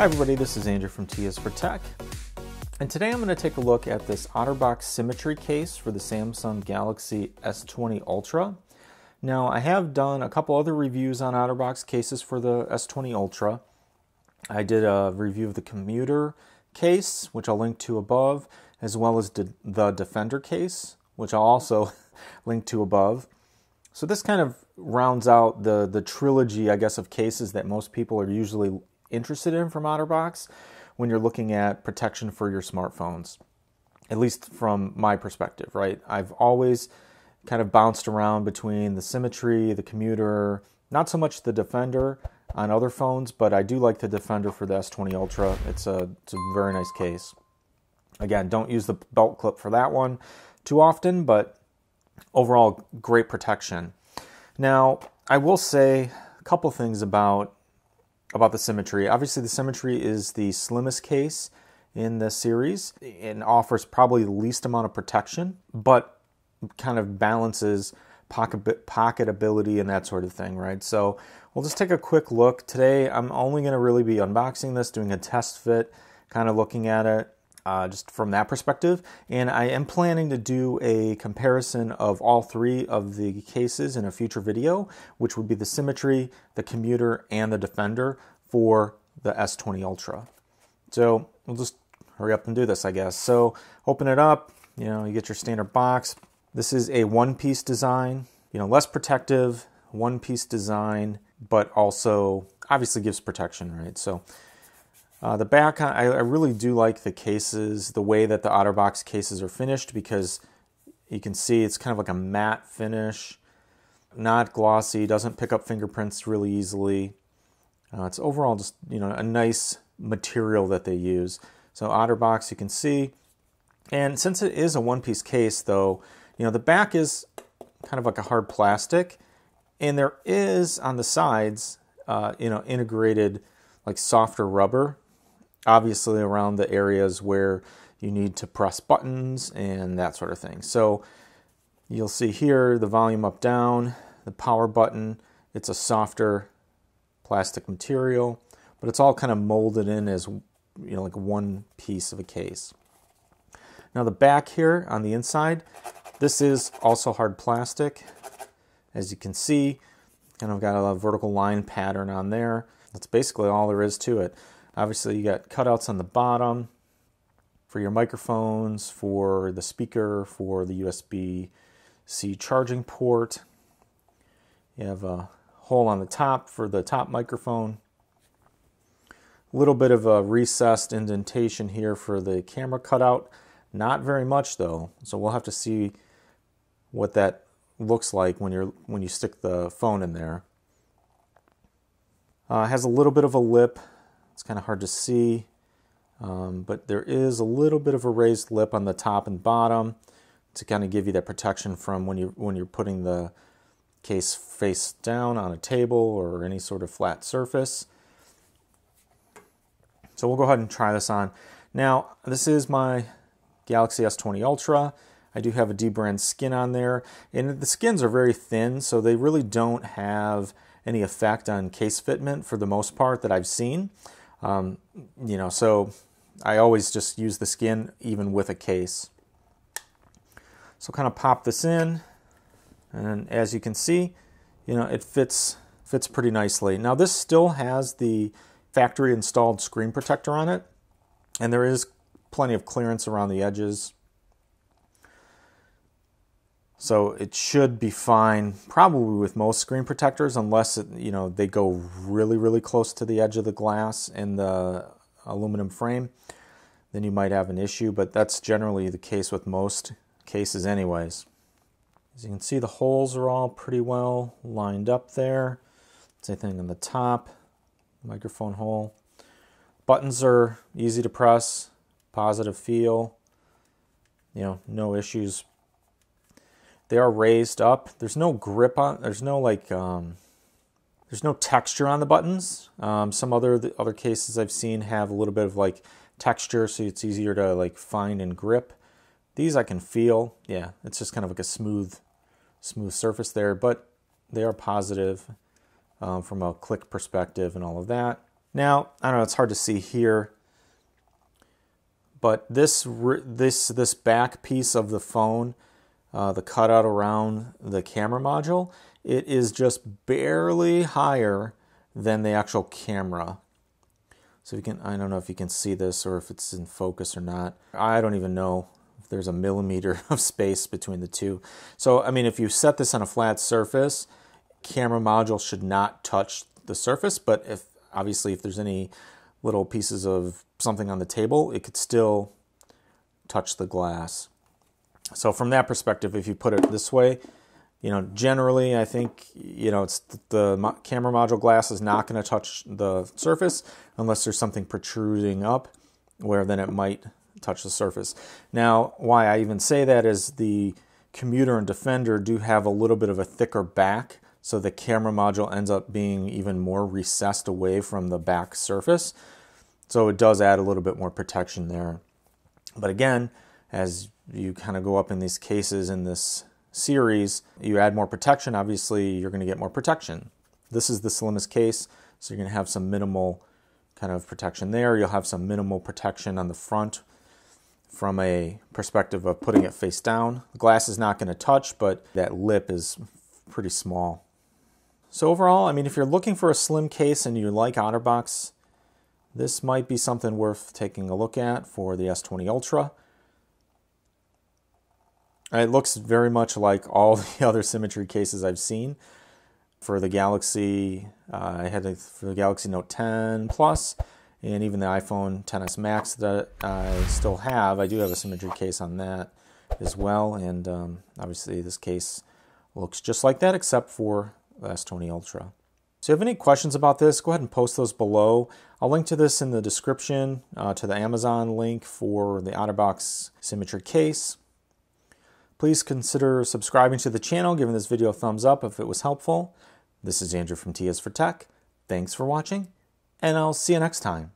Hi everybody, this is Andrew from T is for Tech, and today I'm going to take a look at this OtterBox Symmetry case for the Samsung Galaxy S20 Ultra. Now, I have done a couple other reviews on OtterBox cases for the S20 Ultra. I did a review of the Commuter case, which I'll link to above, as well as the Defender case, which I'll also link to above. So this kind of rounds out the trilogy, I guess, of cases that most people are usually interested in from OtterBox when you're looking at protection for your smartphones, at least from my perspective, right? I've always kind of bounced around between the Symmetry, the Commuter, not so much the Defender on other phones, but I do like the Defender for the S20 Ultra. It's a very nice case. Again, don't use the belt clip for that one too often, but overall, great protection. Now, I will say a couple things about the Symmetry. Obviously, the Symmetry is the slimmest case in the series and offers probably the least amount of protection, but kind of balances pocketability and that sort of thing, right? So we'll just take a quick look. Today, I'm only going to really be unboxing this, doing a test fit, kind of looking at it just from that perspective. And I am planning to do a comparison of all three of the cases in a future video, which would be the Symmetry, the Commuter, and the Defender for the S20 Ultra. So we'll just hurry up and do this, I guess. So open it up, you get your standard box. This is a one-piece design, less protective, one-piece design, but also obviously gives protection, right? So the back, I really do like the cases, the way that the OtterBox cases are finished, because you can see it's kind of like a matte finish, not glossy, doesn't pick up fingerprints really easily. It's overall just, a nice material that they use. So OtterBox, you can see. And since it is a one-piece case, though, the back is kind of like a hard plastic, and there is on the sides, integrated like softer rubber, obviously around the areas where you need to press buttons and that sort of thing. So you'll see here the volume up down, the power button, it's a softer plastic material, but it's all kind of molded in as like one piece of a case. Now the back here on the inside, this is also hard plastic. As you can see, kind of got a vertical line pattern on there. That's basically all there is to it. Obviously, you got cutouts on the bottom for your microphones, for the speaker, for the USB-C charging port. You have a hole on the top for the top microphone. A little bit of a recessed indentation here for the camera cutout. Not very much though, so we'll have to see what that looks like when you stick the phone in there. It has a little bit of a lip. It's kind of hard to see, but there is a little bit of a raised lip on the top and bottom to kind of give you that protection from when you're putting the case face down on a table or any sort of flat surface. So we'll go ahead and try this on. Now, this is my Galaxy S20 Ultra. I do have a D-brand skin on there, and the skins are very thin, so they really don't have any effect on case fitment for the most part that I've seen. So I always just use the skin even with a case. So kind of pop this in, and as you can see, it fits pretty nicely. Now this still has the factory installed screen protector on it, and there is plenty of clearance around the edges. So it should be fine, probably with most screen protectors, unless they go really, really close to the edge of the glass and the aluminum frame. Then you might have an issue, but that's generally the case with most cases anyways. As you can see, the holes are all pretty well lined up there. Same thing on the top, microphone hole. Buttons are easy to press, positive feel, no issues. They are raised up. There's no grip on. There's no there's no texture on the buttons. Some other cases I've seen have a little bit of texture, so it's easier to find and grip. These I can feel. Yeah, it's just kind of like a smooth surface there, but they are positive from a click perspective and all of that. Now, I don't know, it's hard to see here, but this back piece of the phone, the cutout around the camera module, it is just barely higher than the actual camera. So you can, I don't know if you can see this or if it's in focus or not. I don't even know if there's a millimeter of space between the two. So, I mean, if you set this on a flat surface, camera module should not touch the surface, but if obviously if there's any little pieces of something on the table, it could still touch the glass. So from that perspective, if you put it this way, you know, generally I think, you know, it's the camera module glass is not going to touch the surface unless there's something protruding up, where then it might touch the surface. Now, why I even say that is the Commuter and Defender do have a little bit of a thicker back, so the camera module ends up being even more recessed away from the back surface. So it does add a little bit more protection there. But again, as you kind of go up in these cases in this series, you add more protection, obviously you're going to get more protection. This is the slimmest case, so you're going to have some minimal kind of protection there. You'll have some minimal protection on the front from a perspective of putting it face down. The glass is not going to touch, but that lip is pretty small. So overall, I mean, if you're looking for a slim case and you like OtterBox, this might be something worth taking a look at for the S20 Ultra. It looks very much like all the other Symmetry cases I've seen. For the Galaxy, I had it for the Galaxy Note 10 Plus, and even the iPhone XS Max that I still have. I do have a Symmetry case on that as well, and obviously this case looks just like that except for the S20 Ultra. So if you have any questions about this, go ahead and post those below. I'll link to this in the description, to the Amazon link for the OtterBox Symmetry case. Please consider subscribing to the channel, giving this video a thumbs up if it was helpful. This is Andrew from T is for Tech. Thanks for watching, and I'll see you next time.